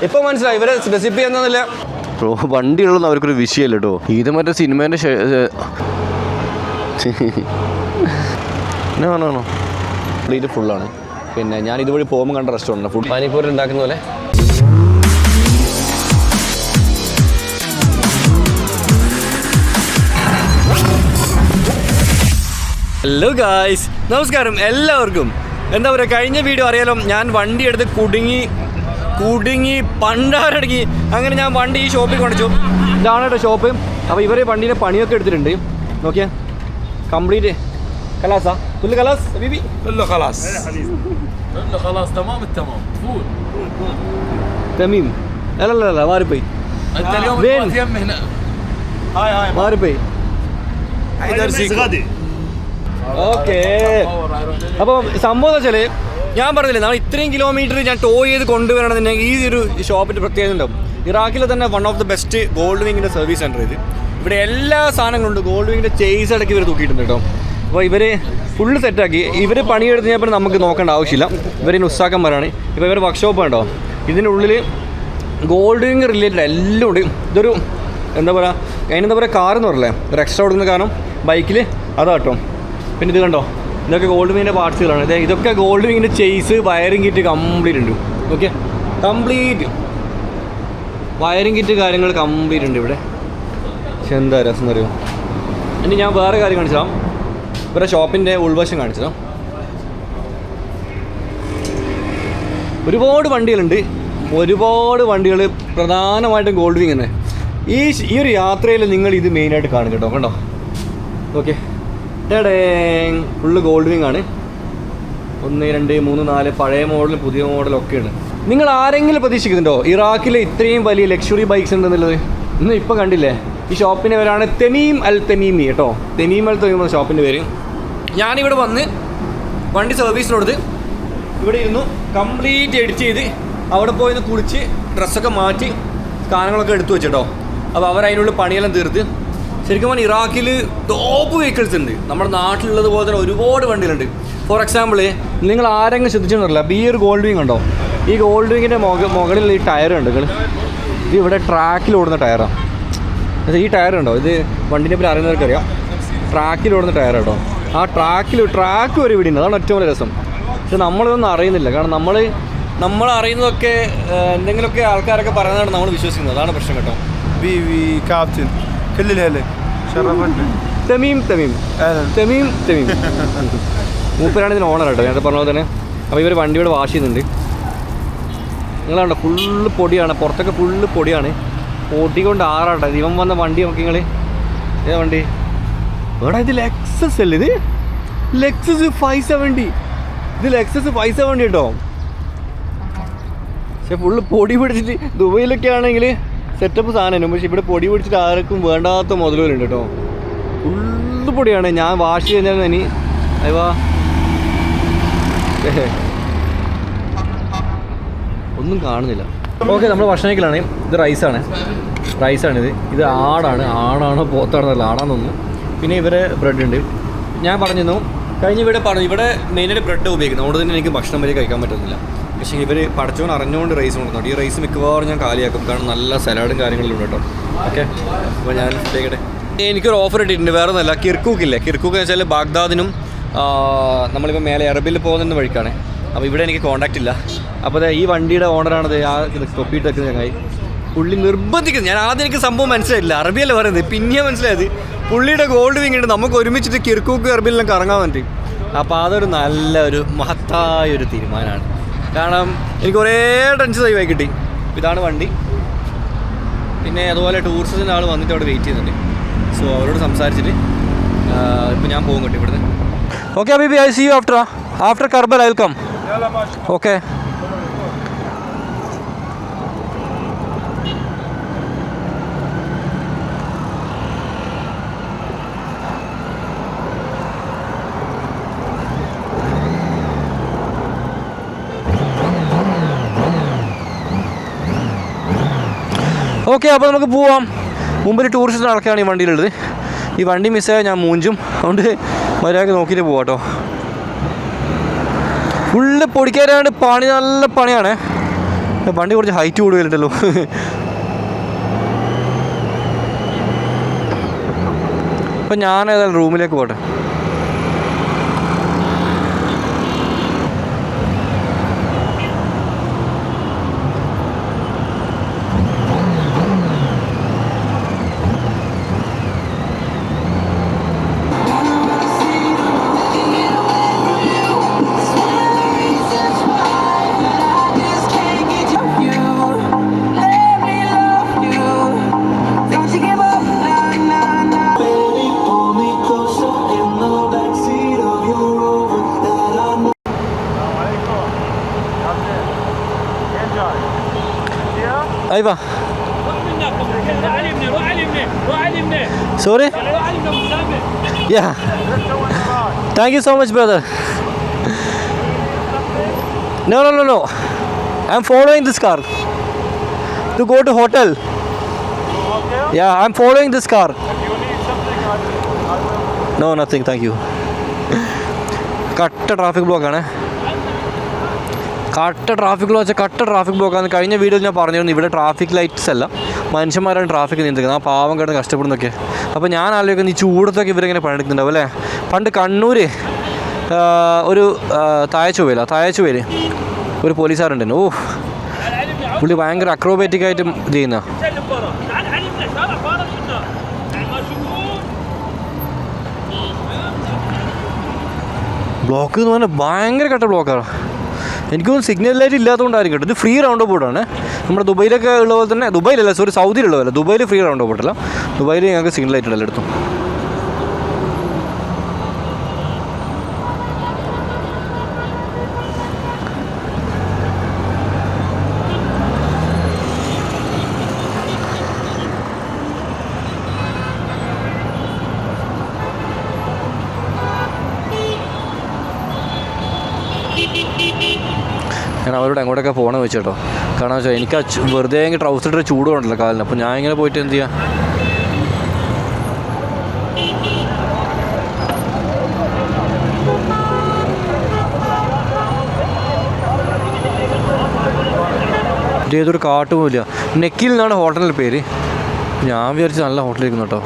ഇപ്പൊ മനസ്സിലായി ഇവരെ സ്പെസിഫൈ ചെയ്യുന്നില്ല. വണ്ടിയുള്ളതെന്ന് അവർക്കൊരു വിഷയമല്ല കേട്ടോ. ഇത് മറ്റേ സിനിമേൻ്റെ കംപ്ലീറ്റ് ഫുള്ളാണ്. പിന്നെ ഞാൻ ഇതുവഴി പോകുമ്പോൾ കണ്ട റെസ്റ്റോറൻറ്റ് ഫുഡ് പാനിപ്പൂരി ഉണ്ടാക്കുന്ന പോലെ. ഹലോ ഗായ്സ്, നമസ്കാരം എല്ലാവർക്കും. എന്താ പറയുക, കഴിഞ്ഞ വീഡിയോ അറിയാലോ, ഞാൻ വണ്ടി എടുത്ത് കുടുങ്ങി പണ്ടാരടങ്ങി. അങ്ങനെ ഞാൻ വണ്ടി ഈ ഷോപ്പിൽ കൊണ്ടുവച്ചു. ഇതാണ് കേട്ടോ ഷോപ്പ്. അപ്പോൾ ഇവർ വണ്ടീൻ്റെ പണിയൊക്കെ എടുത്തിട്ടുണ്ട്. നോക്കിയാ കംപ്ലീറ്റ് خلاص كله خلاص حبيبي كله خلاص كله خلاص تمام التمام فول تميم لا لا لا ماربي انت اليوم يم هنا هاي ماربي هاي درسك غادي ഓക്കെ. അപ്പോൾ സംഭവം എന്ന് വെച്ചാൽ ഞാൻ പറഞ്ഞില്ലേ, നമ്മൾ ഇത്രയും കിലോമീറ്റർ ഞാൻ ടോ ചെയ്ത് കൊണ്ടുവരണമെന്നുണ്ടെങ്കിൽ ഈ ഒരു ഷോപ്പിൻ്റെ പ്രത്യേകത ഉണ്ടാവും. ഇറാഖിലെ തന്നെ one of the best Gold വിങ്ങിൻ്റെ സർവീസ് സെൻറ്റർ ഇത്. ഇവിടെ എല്ലാ സാധനങ്ങളുണ്ട്. ഗോൾഡ് വിങ്ങിൻ്റെ ചേസ് അടക്കി ഇവർ തൂക്കിയിട്ടുണ്ട് കേട്ടോ. അപ്പോൾ ഇവർ ഫുള്ള് സെറ്റാക്കി. ഇവർ പണിയെടുത്ത് കഴിഞ്ഞപ്പോൾ നമുക്ക് നോക്കേണ്ട ആവശ്യമില്ല. ഇവർ ഉസ്താക്കന്മാരാണ്. ഇപ്പോൾ ഇവർ വർക്ക്ഷോപ്പ് ഉണ്ടോ, ഇതിനുള്ളിൽ ഗോൾഡ് വിങ് റിലേറ്റഡ് എല്ലാം ഉണ്ട്. ഇതൊരു എന്താ പറയുക, അതിനെന്താ പറയുക, കാറെന്ന് പറയല്ലേ, ഒരു എക്സ്ട്രാ കൊടുക്കുന്ന കാരണം ബൈക്കിൽ അതാട്ടോ. പിന്നെ ഇത് കണ്ടോ, ഇതൊക്കെ ഗോൾഡ് വിങ്ങിൻ്റെ പാർട്സുകളാണ്. ഇതൊക്കെ ഗോൾഡ് വിങ്ങിൻ്റെ ചേസ് വയറിംഗ് കിറ്റ് കംപ്ലീറ്റ് ഉണ്ട്. ഓക്കെ, കംപ്ലീറ്റ് വയറിംഗ് കിറ്റ് കാര്യങ്ങൾ കംപ്ലീറ്റ് ഉണ്ട് ഇവിടെ. പക്ഷെ എന്താ രസം എന്നറിയോ, ഇനി ഞാൻ വേറെ കാര്യം കാണിച്ചാൽ ഇവരുടെ ഷോപ്പിൻ്റെ ഉൾവശം കാണിച്ചതോ. ഒരുപാട് വണ്ടികളുണ്ട്, ഒരുപാട് വണ്ടികൾ, പ്രധാനമായിട്ടും ഗോൾഡ് വിങ് തന്നെ. ഈ ഒരു യാത്രയിൽ നിങ്ങൾ ഇത് മെയിനായിട്ട് കാണും കേട്ടോ. കണ്ടോ, ഓക്കെ, ഫുള്ള് ഗോൾഡ് വിങ് ആണ്. 1, 2, 3, 4 പഴയ മോഡൽ, പുതിയ മോഡലൊക്കെയാണ്. നിങ്ങൾ ആരെങ്കിലും പ്രതീക്ഷിക്കുന്നുണ്ടോ ഇറാഖിലെ ഇത്രയും വലിയ ലക്ഷറി ബൈക്സ് ഉണ്ടെന്നുള്ളത്? ഇന്ന് ഇപ്പോൾ കണ്ടില്ലേ, ഈ ഷോപ്പിൻ്റെ പേരാണ് തെമീം അൽ തെമീമി കേട്ടോ. തെമീം അൽ തെമീം ഷോപ്പിൻ്റെ പേര്. ഞാനിവിടെ വന്ന് വണ്ടി സർവീസിനോടത് ഇവിടെ ഇരുന്നു കംപ്ലീറ്റ് എഡിറ്റ് ചെയ്ത് അവിടെ പോയി കുളിച്ച് ഡ്രസ്സൊക്കെ മാറ്റി സാധനങ്ങളൊക്കെ എടുത്തു വെച്ചിട്ടോ. അപ്പോൾ അവരതിനുള്ള പണിയെല്ലാം തീർത്ത്. ശരിക്കും പറഞ്ഞാൽ ഇറാഖിൽ ടോപ്പ് വെഹിക്കിൾസ് ഉണ്ട്. നമ്മുടെ നാട്ടിലുള്ളത് പോലെ തന്നെ ഒരുപാട് വണ്ടികളുണ്ട്. ഫോർ എക്സാമ്പിൾ, നിങ്ങൾ ആരെങ്കിലും ശ്രദ്ധിച്ചിട്ടുണ്ടല്ലോ, ഈ ഒരു ഗോൾഡ് വിങ് ഉണ്ടോ, ഈ ഗോൾഡ് വിങ്ങിൻ്റെ മുകളിൽ ഈ ടയർ ഉണ്ട്. ഇത് ഇവിടെ ട്രാക്കിൽ ഓടുന്ന ടയറാണ്. ഈ ടയർ ഉണ്ടോ, ഇത് വണ്ടിനെ പറ്റി അറിയുന്നവർക്കറിയാം. ട്രാക്കിൽ ഓടുന്ന ടയർ കേട്ടോ. ആ ട്രാക്ക് വരെ ഇവിടെ ഉണ്ട്. അതാണ് ഏറ്റവും വലിയ രസം. പക്ഷെ നമ്മളിതൊന്നും അറിയുന്നില്ല. കാരണം നമ്മൾ അറിയുന്നതൊക്കെ എന്തെങ്കിലുമൊക്കെ ആൾക്കാരൊക്കെ പറയുന്നതാണ് നമ്മൾ വിശ്വസിക്കുന്നത്. അതാണ് പ്രശ്നം കേട്ടോ. كابتن كل الهلا شرفتنا തെമീം മൂപ്പരാണ് ഇതിന് ഓണർ കേട്ടോ, നേരത്തെ പറഞ്ഞ പോലെ തന്നെ. അപ്പോൾ ഇവർ വണ്ടിയോട് വാഷ് ചെയ്യുന്നുണ്ട്. നിങ്ങളുണ്ടോ, ഫുള്ള് പൊടിയാണ്, പുറത്തൊക്കെ ഫുള്ള് പൊടിയാണ്. പൊടികൊണ്ട് ആറാട്ടോ. ഇവൻ വന്ന വണ്ടി നോക്കി നിങ്ങൾ. ഏതാ വണ്ടി? എടാ, ഇത് ലെക്സസ് അല്ലേ, ഇത് ലെക്സസ് 570. ഇത് ലെക്സസ് 570 കേട്ടോ. പക്ഷെ ഫുള്ള് പൊടി പിടിച്ചിട്ട്, ദുബൈയിലൊക്കെ ആണെങ്കിൽ സെറ്റപ്പ് സാധനം. പക്ഷെ ഇവിടെ പൊടി പിടിച്ചിട്ട് ആർക്കും വേണ്ടാത്ത മുതലുകളുണ്ട് കേട്ടോ. ഫുള്ള് പൊടിയാണ്. ഞാൻ വാഷ് കഴിഞ്ഞാൽ ഇനി അയ്വാ ഒന്നും കാണുന്നില്ല. ഓക്കെ, നമ്മൾ ഭക്ഷണത്തിലാണ്. ഇത് റൈസാണിത്. ഇത് ആടാണോ പോത്താണെന്നല്ല, ആടാന്ന് തോന്നുന്നു. പിന്നെ ഇവരെ ബ്രെഡ് ഉണ്ട്. ഞാൻ പറഞ്ഞിരുന്നു കഴിഞ്ഞ ഇവിടെ മെയിനായിട്ട് ബ്രെഡ് ഉപയോഗിക്കുന്നത്. അതുകൊണ്ട് തന്നെ എനിക്ക് ഭക്ഷണം വരെ കഴിക്കാൻ പറ്റുന്നില്ല. പക്ഷേ ഇവർ പഠിച്ചവൻ അറിഞ്ഞുകൊണ്ട് റൈസ് കൊണ്ടുവന്നു. ഈ റൈസ് മിക്കവാറും ഞാൻ കാലിയാക്കും, കാരണം നല്ല സലാഡും കാര്യങ്ങളും ഉണ്ട് കേട്ടോ. ഓക്കെ, അപ്പോൾ ഞാൻ കേട്ടെ, എനിക്കൊരു ഓഫർ ഇട്ടിട്ടുണ്ട്. വേറെ ഒന്നുമല്ല, കിർക്കൂക്ക് എന്ന് വെച്ചാൽ ബാഗ്ദാദിനും നമ്മളിപ്പോൾ മേലെ എർബിൽ പോകുന്ന വഴിക്കാണ്. അപ്പോൾ ഇവിടെ എനിക്ക് കോൺടാക്റ്റ് ഇല്ല. അപ്പോൾ ഈ വണ്ടിയുടെ ഓണറാണത്, ആ തൊപ്പിയിട്ട് വെക്കുന്ന ചങ്ങായി. പുള്ളി നിർബന്ധിക്കുന്നത്. ഞാൻ ആദ്യം എനിക്ക് സംഭവം മനസ്സിലായില്ല, അറബിയല്ല പറയുന്നത്, പിന്നെ മനസ്സിലായത് പുള്ളിയുടെ ഗോൾഡ് വിങ് ഉണ്ട്. നമുക്ക് ഒരുമിച്ചിട്ട് കിർക്കൂക്ക് എർബിലെല്ലാം കറങ്ങാൻ വേണ്ടി. അപ്പോൾ അതൊരു നല്ലൊരു മഹത്തായൊരു തീരുമാനമാണ്. കാരണം എനിക്ക് കുറേ ടെൻഷനായി പോയി കിട്ടി. ഇതാണ് വണ്ടി. പിന്നെ അതുപോലെ ടൂറിസത്തിൻ്റെ ആൾ വന്നിട്ട് അവിടെ വെയിറ്റ് ചെയ്യുന്നുണ്ട്. സോ അവരോട് സംസാരിച്ചിട്ട് ഇപ്പോൾ ഞാൻ പോകും കേട്ടോ ഇവിടുന്ന്. ഓക്കെ അബീബി, I see you after Karbala I will come. Okay, okay. അപ്പോൾ നമുക്ക് പോവാം. മുമ്പിൽ ടൂറിസ്റ്റ് ആൾക്കാരാണ് ഈ വണ്ടിയിലുള്ളത്. ഈ വണ്ടി മിസ്സായാൽ ഞാൻ മൂഞ്ചും. അതുകൊണ്ട് മര്യാദയ്ക്ക് നോക്കിയിട്ട് പോവാം കേട്ടോ. ഫുള്ള് പൊടിക്കാരാണ് പണി, നല്ല പണിയാണ്. വണ്ടി കുറച്ച് ഹൈറ്റ് കൂടുതലുണ്ടല്ലോ. അപ്പം ഞാൻ ഏതായാലും റൂമിലേക്ക് പോട്ടെ. أيوة sorry yeah thank you so much brother. No I'm following this car to go to hotel. Yeah, I'm following this car. No, nothing, thank you. കട്ട ട്രാഫിക് ബ്ലോക്കാണ്. കട്ട ട്രാഫിക് ബ്ലോക്കാണ്. കഴിഞ്ഞ വീഡിയോയിൽ ഞാൻ പറഞ്ഞിരുന്നു ഇവിടെ ട്രാഫിക് ലൈറ്റ്സ് അല്ല, മനുഷ്യന്മാരാണ് ട്രാഫിക് നിയന്ത്രിക്കുന്നത്. ആ പാവം കിടന്ന് കഷ്ടപ്പെടുന്നൊക്കെ. അപ്പോൾ ഞാൻ ആലോചിക്കുന്നത് ഈ ചൂടത്തൊക്കെ ഇവരിങ്ങനെ പണിയെടുക്കുന്നുണ്ടാവും അല്ലേ. പണ്ട് കണ്ണൂർ ഒരു തായച്ചുവയിൽ ഒരു പോലീസുകാരുണ്ടായിരുന്നു. പുള്ളി ഭയങ്കര അക്രോബാറ്റിക് ആയിട്ട് ചെയ്യുന്ന. ബ്ലോക്ക് എന്ന് പറഞ്ഞാൽ ഭയങ്കര കട്ട ബ്ലോക്കാണ്. എനിക്കൊന്നും സിഗ്നൽ ലൈറ്റ് ഇല്ലാത്തതുകൊണ്ടായിരിക്കും കേട്ടോ. ഇത് ഫ്രീ റൗണ്ട് ബോർഡാണ്. നമ്മുടെ ദുബൈയിലൊക്കെ ഉള്ള പോലെ തന്നെ, ദുബൈയിലല്ല സോറി സൗദിയിലുള്ള പോലെ. ദുബൈയിൽ ഫ്രീ റൗണ്ട് ബോർഡല്ല, ദുബൈയിൽ ഞങ്ങൾക്ക് സിഗ്നൽ ലൈറ്റ് ഉണ്ടല്ലോ എടുത്തു. ഞാൻ അവരോട് എങ്ങോട്ടൊക്കെ പോകണമെന്ന് വെച്ചേട്ടോ. കാരണം വെച്ചാൽ എനിക്ക് വെറുതെ ട്രൗസർ ഇട്ട് ചൂട് കൊണ്ടല്ലോ കാലിന്. അപ്പോൾ ഞാൻ ഇങ്ങനെ പോയിട്ട് എന്ത് ചെയ്യാം. ഏതൊരു കാട്ടുമില്ല. നെക്കിൽ നിന്നാണ് ഹോട്ടലിൻ്റെ പേര്. ഞാൻ വിചാരിച്ച് നല്ല ഹോട്ടലിരിക്കുന്നു കേട്ടോ.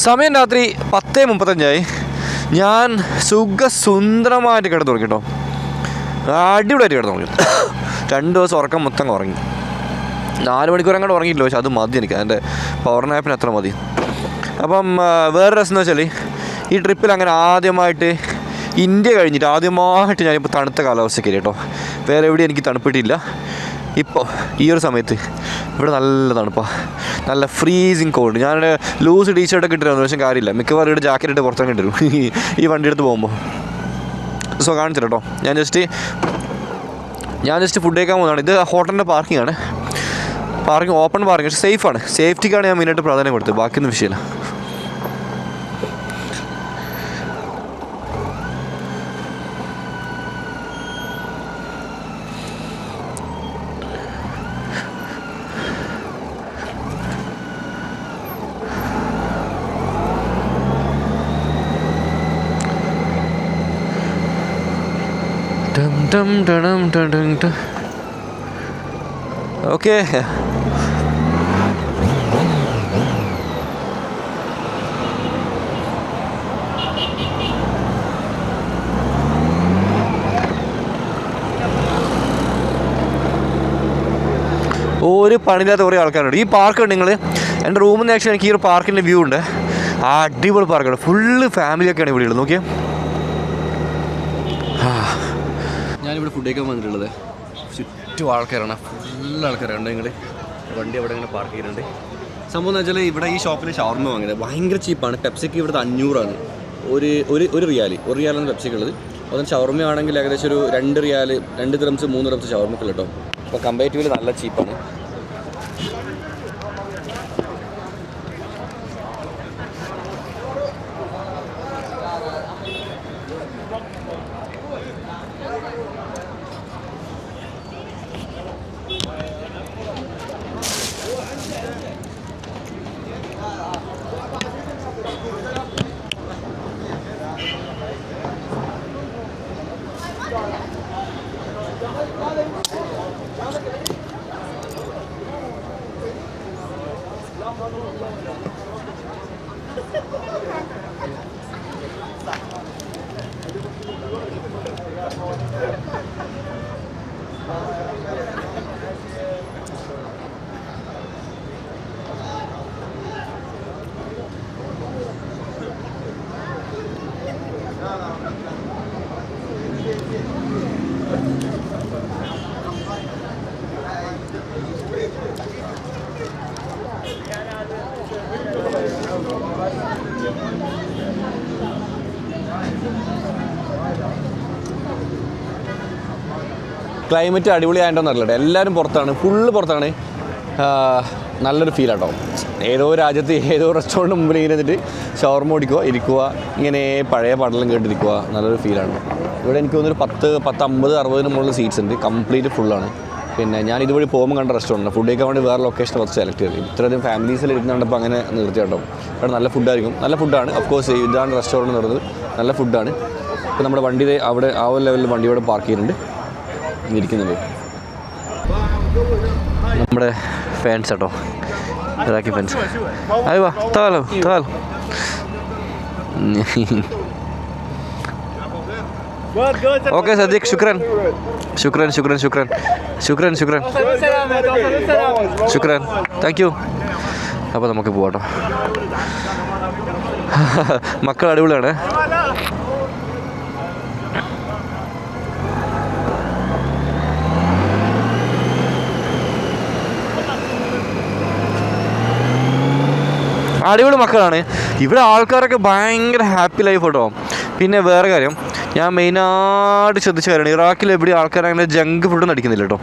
സമയം രാത്രി 10:35. ഞാൻ സുഖസുന്ദരമായിട്ട് കിടന്നുറങ്ങി കേട്ടോ. അടിപൊളിയായിട്ട് കിടന്നുറങ്ങി. 2 ദിവസം ഉറക്കം മൊത്തം ഉറങ്ങി. 4 മണിക്കൂർ അങ്ങോട്ട് ഉറങ്ങിയില്ല. പക്ഷെ അത് മതി എനിക്ക്, എൻ്റെ പവർ നാപ്പിന് അത്ര മതി. അപ്പം വേറെ രസം എന്ന് വെച്ചാൽ ഈ ട്രിപ്പിൽ അങ്ങനെ ആദ്യമായിട്ട് ഇന്ത്യ കഴിഞ്ഞിട്ട് ആദ്യമായിട്ട് ഞാനിപ്പോൾ തണുത്ത കാലാവസ്ഥയ്ക്ക് കേട്ടോ. വേറെ എവിടെയും എനിക്ക് തണുപ്പിട്ടില്ല. ഇപ്പോൾ ഈ ഒരു സമയത്ത് ഇവിടെ നല്ല തണുപ്പാണ്, നല്ല ഫ്രീസിങ് കോൾഡ്. ഞാൻ ലൂസ് ടീഷർട്ടൊക്കെ ഇട്ടിരുന്നു, പക്ഷേ കാര്യമില്ല. മിക്കവാറും ഇവിടെ ജാക്കറ്റ് ഇട്ട് പുറത്തിറങ്ങി തരും ഈ വണ്ടി എടുത്ത് പോകുമ്പോൾ. സോ കാണിച്ചു കേട്ടോ. ഞാൻ ജസ്റ്റ് ഫുഡ് കഴിക്കാൻ പോകുന്നതാണ്. ഇത് ഹോട്ടലിൻ്റെ പാർക്കിംഗ് ആണ്. പാർക്കിംഗ് ഓപ്പൺ പാർക്കിംഗ്, പക്ഷേ സേഫാണ്. സേഫ്റ്റിക്കാണ് ഞാൻ മെയിനായിട്ട് പ്രാധാന്യം കൊടുത്തത്, ബാക്കിയൊന്നും വിഷയമില്ല. ഓക്കെ, ഒരു പണിയില്ലാത്ത കുറേ ആൾക്കാരുണ്ട്. ഈ പാർക്ക് നിങ്ങൾ എൻ്റെ റൂമിൽ നിന്ന് ആക്ച്വലി എനിക്ക് ഈ ഒരു പാർക്കിൻ്റെ വ്യൂ ഉണ്ട്. അടിപൊളി പാർക്കാണ്. ഫുള്ള് ഫാമിലിയൊക്കെയാണ് ഇവിടെ ഉള്ളത്. നോക്കിയാൽ ഞാനിവിടെ ഫുഡ് കഴിക്കാൻ വന്നിട്ടുള്ളത്. ചുറ്റും ആൾക്കാരാണ്, ഫുൾ ആൾക്കാരുണ്ട്. നിങ്ങൾ വണ്ടി അവിടെ ഇങ്ങനെ പാർക്ക് ചെയ്തിട്ടുണ്ട്. സംഭവം എന്ന് വെച്ചാൽ ഇവിടെ ഈ ഷോപ്പിൽ ഷവർമ വാങ്ങിയത് ഭയങ്കര ചീപ്പാണ്. പെപ്സിക്ക് ഇവിടുത്തെ 500 ഒരു റിയാലാണ് പെപ്സിക്ക് ഉള്ളത്. അതുകൊണ്ട് ഷവർമ ആണെങ്കിൽ ഏകദേശം ഒരു 2 റിയാൽ, 2 ദിറംസ് 3 ദിറംസ് ഷവർമക്ക് കേട്ടോ. അപ്പോൾ കമ്പാരിറ്റീവ്ലി നല്ല ചീപ്പാണ്. ക്ലൈമറ്റ് അടിപൊളിയായിട്ടൊന്നും അറിയില്ല, എല്ലാവരും പുറത്താണ്, ഫുള്ള് പുറത്താണ്. നല്ലൊരു ഫീലാട്ടോ. ഏതോ രാജ്യത്ത് ഏതോ റെസ്റ്റോറൻറ്റ് മുമ്പിൽ ഇങ്ങനെ ഇരുന്നിട്ട് ഷവർമ ഓടിക്കുക, ഇരിക്കുക, ഇങ്ങനെ പഴയ പാടെല്ലാം കേട്ടിരിക്കുക. നല്ലൊരു ഫീലാണ്. ഇവിടെ എനിക്ക് തോന്നുന്നൊരു 50-60 മുകളിൽ സീറ്റ്സ് ഉണ്ട്, കംപ്ലീറ്റ് ഫുള്ളാണ്. പിന്നെ ഞാൻ ഇതുവഴി പോകുമ്പോൾ കണ്ട റെസ്റ്റോറൻറ്റ് ഫുഡ് കഴിക്കാൻ വേണ്ടി വേറെ ലൊക്കേഷൻ കുറച്ച് സെലക്ട് ചെയ്തു. ഇത്രയധികം ഫാമിലീസിൽ ഇരുന്നുണ്ടപ്പോൾ അങ്ങനെ നിർത്തി കേട്ടോ. ഇവിടെ നല്ല ഫുഡായിരിക്കും, നല്ല ഫുഡാണ്. ഓഫ്കോഴ്സ് ഇതാണ് റെസ്റ്റോറൻറ്റ് എന്ന് പറയുന്നത്, നല്ല ഫുഡാണ്. ഇപ്പോൾ നമ്മുടെ വണ്ടി അവിടെ ആ ഒരു ലെവലിൽ വണ്ടി ഇവിടെ പാർക്ക് ചെയ്യുന്നുണ്ട്, ഇരിക്കുന്നുണ്ട്. നമ്മുടെ ഫാൻസ് കേട്ടോ, ഇറാഖി ഫാൻസ്. അയ്യോ താലോ താലോ. ഓക്കെ സദീഖ്, ശുക്രൻ ശുക്രൻ ശുക്രൻ ശുക്രൻ ശുക്രൻ ശുക്രൻ ശുക്രൻ, താങ്ക് യു. അപ്പോൾ നമുക്ക് പോവാട്ടോ. മക്കൾ അടിപൊളിയാണ്. അടിപൊളി മക്കളാണ്. ഇവിടെ ആൾക്കാരൊക്കെ ഭയങ്കര ഹാപ്പി ലൈഫ് കേട്ടോ. പിന്നെ വേറെ കാര്യം ഞാൻ മെയിനായിട്ട് ശ്രദ്ധിച്ച കാര്യമാണ്, ഇറാഖിൽ എവിടെ ആൾക്കാർ അങ്ങനെ ജങ്ക് ഫുഡൊന്നും അടിക്കുന്നില്ല കേട്ടോ.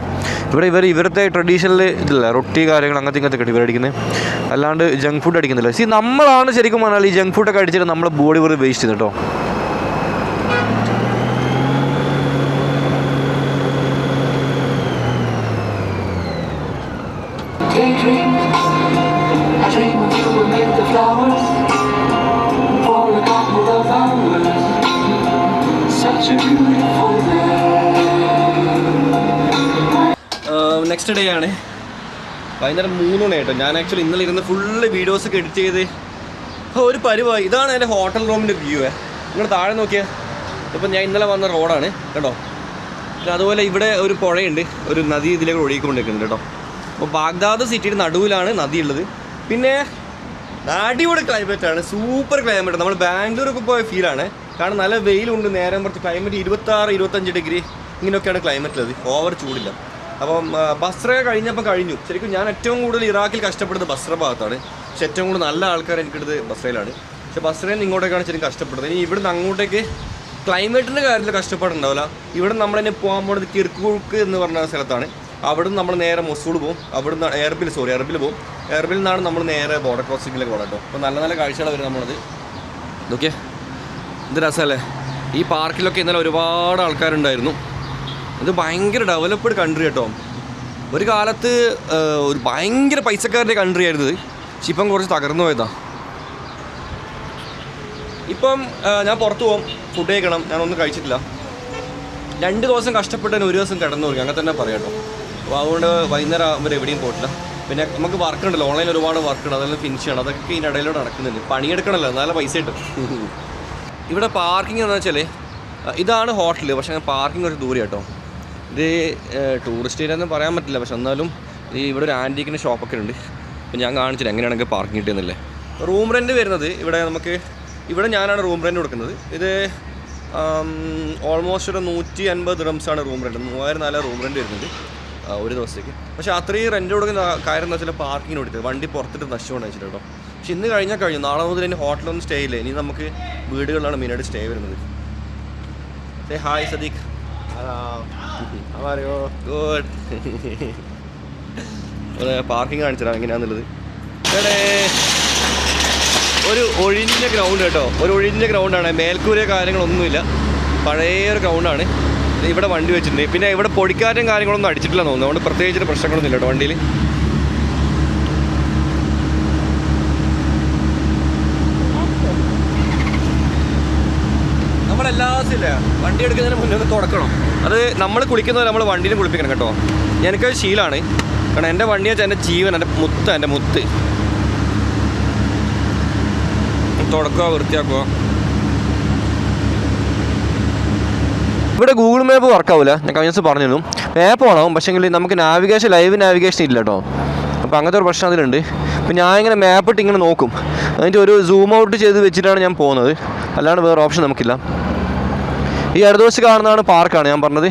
ഇവിടെ ഇവരുടെ ട്രഡീഷണൽ ഇതില്ല, റൊട്ടി കാര്യങ്ങൾ അങ്ങനത്തെ ഇങ്ങനത്തെ ഇവർ അടിക്കുന്നത്, അല്ലാണ്ട് ജങ്ക് ഫുഡ് അടിക്കുന്നില്ല. നമ്മളാണ് ശരിക്കും പറഞ്ഞാൽ ഈ ജങ്ക് ഫുഡൊക്കെ അടിച്ചിട്ട് നമ്മുടെ ബോഡി വെറുതെ വേസ്റ്റ് ചെയ്യുന്നു കേട്ടോ. നെക്സ്റ്റ് ഡേ ആണ്, വൈകുന്നേരം 3 മണി കേട്ടോ. ഞാൻ ആക്ച്വലി ഇന്നലെ ഇരുന്ന് ഫുള്ള് വീഡിയോസൊക്കെ എഡിറ്റ് ചെയ്ത് ഒരു പരിവായി. ഇതാണ് എൻ്റെ ഹോട്ടൽ റൂമിൻ്റെ വ്യൂ. നിങ്ങൾ താഴെ നോക്കിയാൽ ഇപ്പം ഞാൻ ഇന്നലെ വന്ന റോഡാണ് കേട്ടോ. പിന്നെ അതുപോലെ ഇവിടെ ഒരു പുഴയുണ്ട്, ഒരു നദി ഇതിലേക്ക് ഒഴുകിക്കൊണ്ടിരിക്കുന്നുണ്ട് കേട്ടോ. അപ്പോൾ ബാഗ്ദാദ് സിറ്റിയുടെ നടുവിലാണ് നദി ഉള്ളത്. പിന്നെ അടിപൊളി ക്ലൈമറ്റാണ്, സൂപ്പർ ക്ലൈമറ്റ്. നമ്മൾ ബാംഗ്ലൂരൊക്കെ പോയ ഫീലാണ്. കാരണം നല്ല വെയിലുണ്ട്, നേരം കുറച്ച് ക്ലൈമറ്റ് 26-25 ഡിഗ്രി ഇങ്ങനെയൊക്കെയാണ് ക്ലൈമറ്റുള്ളത്, ഓവർ ചൂടില്ല. അപ്പം ബസ്ര കഴിഞ്ഞു. ശരിക്കും ഞാൻ ഏറ്റവും കൂടുതൽ ഇറാഖിൽ കഷ്ടപ്പെടുന്നത് ബസ്ര ഭാഗത്താണ്. പക്ഷെ ഏറ്റവും കൂടുതൽ നല്ല ആൾക്കാർ എനിക്കെടുത്ത് ബസ്രയിലാണ്. പക്ഷെ ബസ്രയിൽ നിന്ന് ഇങ്ങോട്ടേക്കാണ് ശരിക്കും കഷ്ടപ്പെടുന്നത്. ഇനി ഇവിടുന്ന് അങ്ങോട്ടേക്ക് ക്ലൈമറ്റിൻ്റെ കാര്യത്തിൽ കഷ്ടപ്പാടുണ്ടാവില്ല. ഇവിടെ നമ്മളതിനെ പോകാൻ പോകുന്നത് കിർക്കുക്ക് എന്ന് പറഞ്ഞ സ്ഥലത്താണ്. അവിടുന്ന് നമ്മൾ നേരെ മൊസൂൾ പോകും, അവിടുന്ന് എർബിൽ പോകും. എർബിൽ നിന്നാണ് നമ്മൾ നേരെ ബോർഡർ ക്രോസിങ്ങിലേക്ക് പോകണം കേട്ടോ. അപ്പോൾ നല്ല നല്ല കാഴ്ചകളാണ് വരും നമ്മളത്. ഇതൊക്കെ ഇത് രസമല്ലേ. ഈ പാർക്കിലൊക്കെ ഇന്നലെ ഒരുപാട് ആൾക്കാരുണ്ടായിരുന്നു. ഇത് ഭയങ്കര ഡെവലപ്ഡ് കൺട്രി കേട്ടോ. ഒരു കാലത്ത് ഒരു ഭയങ്കര പൈസക്കാരുടെ കൺട്രി ആയിരുന്നു ഇത്. പക്ഷെ ഇപ്പം കുറച്ച് തകർന്നു പോയതാണ്. ഇപ്പം ഞാൻ പുറത്ത് പോകും, ഫുഡ് കഴിക്കണം. ഞാനൊന്നും കഴിച്ചിട്ടില്ല. 2 ദിവസം കഷ്ടപ്പെട്ടതിന് 1 ദിവസം കിടന്നു തുടങ്ങി, അങ്ങനെ തന്നെ പറയാം കേട്ടോ. അപ്പോൾ അതുകൊണ്ട് വൈകുന്നേരം ആകുമ്പോൾ എവിടെയും പോയിട്ടില്ല. പിന്നെ നമുക്ക് വർക്ക് ഉണ്ടല്ലോ, ഓൺലൈനിൽ ഒരുപാട് വർക്ക് ഉണ്ട്, അതെല്ലാം ഫിനിഷ് ചെയ്യണം. അതൊക്കെ ഈ ഇടയിലൂടെ നടക്കുന്നുണ്ട്. പണിയെടുക്കണമല്ലോ, നല്ല പൈസ കിട്ടും. ഇവിടെ പാർക്കിംഗ് എന്ന് വെച്ചാൽ ഇതാണ് ഹോട്ടൽ, പക്ഷേ പാർക്കിംഗ് കുറച്ച് ദൂരം കേട്ടോ. ഇത് ടൂറിസ്റ്റ് ഏരിയ എന്ന് പറയാൻ പറ്റില്ല, പക്ഷെ എന്നാലും ഇവിടെ ഒരു ആൻറ്റീക്കിൻ്റെ ഷോപ്പൊക്കെ ഉണ്ട്. അപ്പോൾ ഞാൻ കാണിച്ചില്ല എങ്ങനെയാണെങ്കിൽ പാർക്കിംഗ് കിട്ടുന്നില്ലേ. റൂം റെൻറ്റ് വരുന്നത് ഇവിടെ ഞാനാണ് റൂം റെൻറ്റ് കൊടുക്കുന്നത്. ഇത് ഓൾമോസ്റ്റ് ഒരു 150 ദിർഹംസാണ് റൂം റെൻറ്റ്. 3000-4000 റൂം റെൻറ്റ് വരുന്നുണ്ട് ഒരു ദിവസത്തേക്ക്. പക്ഷേ അത്രയും റെൻറ്റ് കൊടുക്കുന്ന കാര്യം എന്ന് വെച്ചാൽ പാർക്കിങ്ങിന് കൊടുത്തത്, വണ്ടി പുറത്തിട്ട് നഷ്ടമാണ് വെച്ചിട്ട് കേട്ടോ. പക്ഷെ ഇന്ന് കഴിഞ്ഞു, നാളെ മുതൽ ഇനി ഹോട്ടലൊന്നും സ്റ്റേ ഇല്ല. ഇനി നമുക്ക് വീടുകളിലാണ് മെയിനായിട്ട് സ്റ്റേ വരുന്നത്. ഹായ് സദീഖ്. ഗുഡ്. പാർക്കിംഗ് കാണിച്ചതാണ് എങ്ങനെയാണെന്നുള്ളത്. ഒരു ഒഴിഞ്ഞ ഗ്രൗണ്ട് കേട്ടോ, ഒരു ഒഴിഞ്ഞ ഗ്രൗണ്ടാണ്. മേൽക്കൂര കാര്യങ്ങളൊന്നുമില്ല, പഴയൊരു ഗ്രൗണ്ടാണ്. ഇവിടെ വണ്ടി വെച്ചിട്ടുണ്ട്. പിന്നെ ഇവിടെ പൊടിക്കാറ്റും കാര്യങ്ങളൊന്നും അടിച്ചിട്ടില്ല തോന്നുന്നു, അതുകൊണ്ട് പ്രത്യേകിച്ച് പ്രശ്നങ്ങളൊന്നും ഇല്ല കേട്ടോ വണ്ടിയിൽ. നമ്മളെല്ലാ ദിവസമില്ല വണ്ടി എടുക്കുന്നതിന് മുന്നേ ഒന്ന് തുടക്കണം. അത് നമ്മൾ കുളിക്കുന്നത് നമ്മൾ വണ്ടിയിൽ കുളിപ്പിക്കണം കേട്ടോ. എനിക്കൊരു ശീലമാണ്. കാരണം എൻ്റെ വണ്ടി വെച്ചാൽ എൻ്റെ ജീവൻ, എൻ്റെ മുത്ത്. തുടക്കുക, വൃത്തിയാക്കുക. ഇവിടെ ഗൂഗിൾ മാപ്പ് വർക്കാവില്ല, ഞാൻ കഴിഞ്ഞ ദിവസം പറഞ്ഞിരുന്നു. മാപ്പ് വേണം, പക്ഷേങ്കിൽ നമുക്ക് നാവിഗേഷൻ, ലൈവ് നാവിഗേഷൻ ഇല്ല കേട്ടോ. അപ്പോൾ അങ്ങനത്തെ ഒരു പ്രശ്നം അതിലുണ്ട്. അപ്പോൾ ഞാൻ ഇങ്ങനെ മാപ്പ് ഇട്ട് ഇങ്ങനെ നോക്കും, അതിൻ്റെ ഒരു സൂം ഔട്ട് ചെയ്ത് വെച്ചിട്ടാണ് ഞാൻ പോകുന്നത്, അല്ലാണ്ട് വേറെ ഓപ്ഷൻ നമുക്കില്ല. ഈ ഇടതുവശത്ത് കാണുന്നതാണ് പാർക്കാണ് ഞാൻ പറഞ്ഞത്.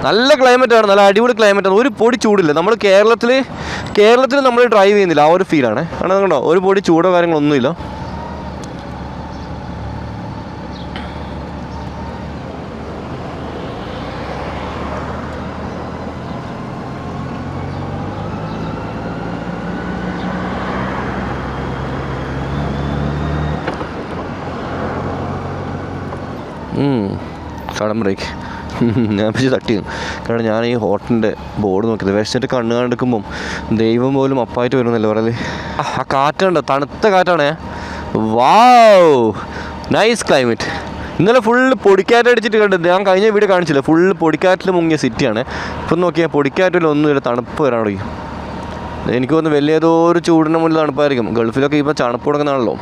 നല്ല ക്ലൈമറ്റാണ്, നല്ല അടിപൊളി ക്ലൈമറ്റാണ്, ഒരു പൊടി ചൂടില്ല. നമ്മൾ കേരളത്തിൽ നമ്മൾ ഡ്രൈവ് ചെയ്യുന്നില്ല, ആ ഒരു ഫീലാണ്. കാരണം കണ്ടോ, ഒരു പൊടി ചൂടോ കാര്യങ്ങളൊന്നുമില്ല. സഡൻ ബ്രേക്ക് ഞാൻ പിടിച്ച് തട്ടി. കാരണം ഞാൻ ഈ ഹോട്ടലിൻ്റെ ബോർഡ് നോക്കിയത് വിശന്നിട്ട് കണ്ണ് കണ്ടെടുക്കുമ്പം ദൈവം പോലും അപ്പായിട്ട് വരുന്നല്ലേ പറയല്. ആ കാറ്റുണ്ടോ, തണുത്ത കാറ്റാണേ. വാവ്, നൈസ് ക്ലൈമറ്റ്. ഇന്നലെ ഫുള്ള് പൊടിക്കാറ്റടിച്ചിട്ട് കണ്ടത് ഞാൻ കഴിഞ്ഞ വീഡിയോ കാണിച്ചില്ല. ഫുള്ള് പൊടിക്കാറ്റിൽ മുങ്ങിയ സിറ്റിയാണ്. ഇപ്പം നോക്കിയാൽ പൊടിക്കാറ്റിൽ ഒന്നുമില്ല, തണുപ്പ് വരാൻ തുടങ്ങി. എനിക്ക് തോന്നുന്നു വലിയ ഏതോ ഒരു ചൂടിൻ്റെ മുന്നിൽ തണുപ്പായിരിക്കും. ഗൾഫിലൊക്കെ ഇപ്പോൾ തണുപ്പ് തുടങ്ങുന്നതാണല്ലോ.